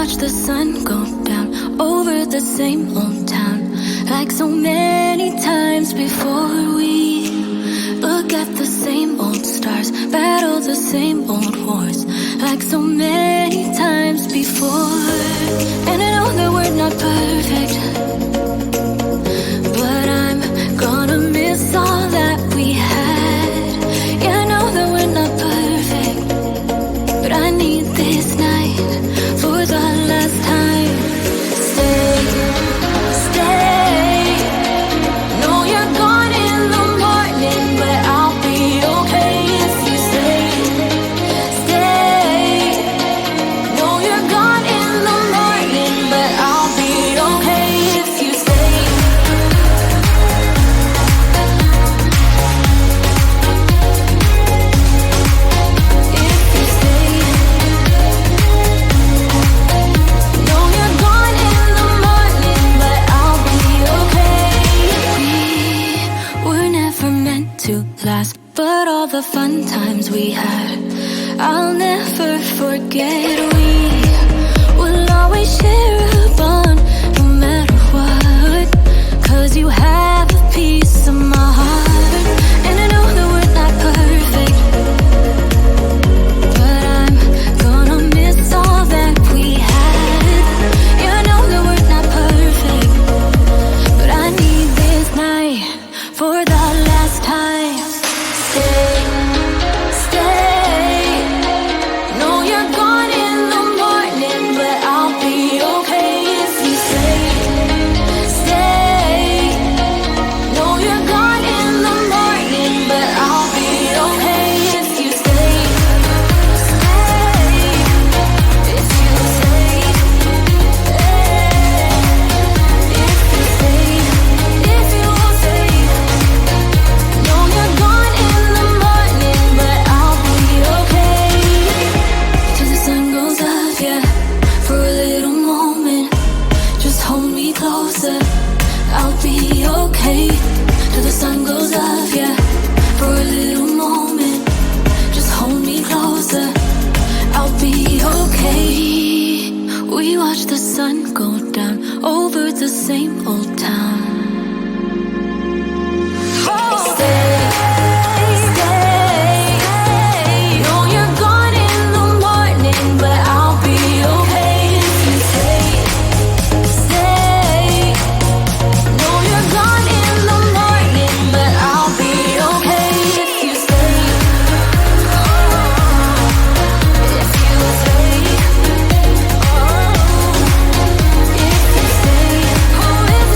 watch the sun go down over the same old town, like so many times before. We look at the same old stars, battle the same old wars, like so many times before. And I know that we're not perfect, but I'm gonna miss all that we had. Yeah, I know that we're not perfect, but I need this night for the last time. Stay, stay. Know you're gone in the morning, but I'll be okay if you stay. Stay. Know you're gone in the morning, but I'll be okay if you stay. If you stay. Know you're gone in the morning, but I'll be okay. We were never meant to last, but all the fun times we had, I'll never forget. We will always share a bond, no matter what, 'cause you have a piece of my heart. And I know that we're not perfect, but I'm gonna miss all that we had. Yeah, I know that we're not perfect, but I need this night for the last time. Stay, stay. Know you're gone in the morning, but I'll be okay if you stay. Stay. Know you're gone in the morning, but I'll be okay if you stay. Stay. If you stay. If you stay. If you stay. Know you're gone in the morning, but I'll be okay. Till the sun goes up, yeah, for a little moment. Just hold me closer, I'll be okay. Till the sun goes up, yeah, for a little moment. Just hold me closer, I'll be okay. We watch the sun go down over the same old town. Stay, stay. Know you're gone in the morning, but I'll be okay if you stay. Stay. Know you're gone in the morning, but I'll be okay if you stay. If you stay. If you stay. Oh, if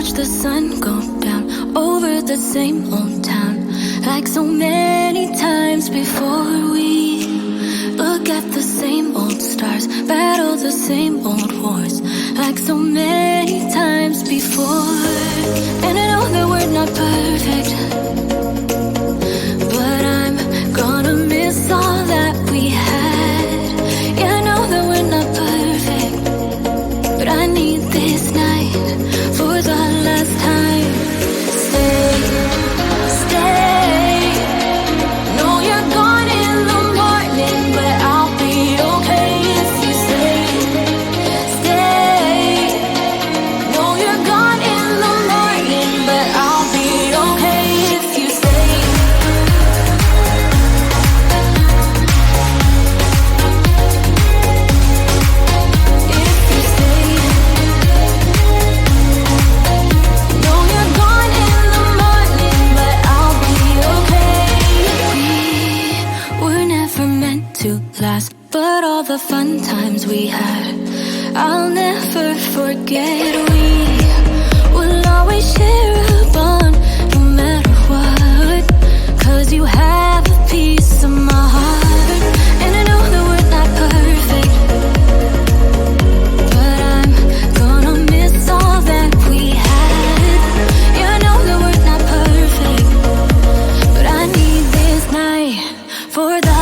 watch the sun go down over the same old town, like so many times before. We look at the same old stars, battle the same old wars, like so many times before. And I know that we're not perfect, but I'm gonna miss all that we had. Yeah, I know that we're not perfect, but I need this night for the last time. Stay, stay. Know you're gone in the morning, but I'll be okay if you stay. Stay. Know you're gone in the morning, but I'll be okay if you stay. If you stay. Know you're gone in the morning, but I'll be okay. We were never meant to last, but all the fun times we had, I'll never forget. We will always share a bond, no matter what, 'cause you have a piece of my heart. And I know that we're not perfect, but I'm gonna miss all that we had. Yeah, I know that we're not perfect, but I need this night for the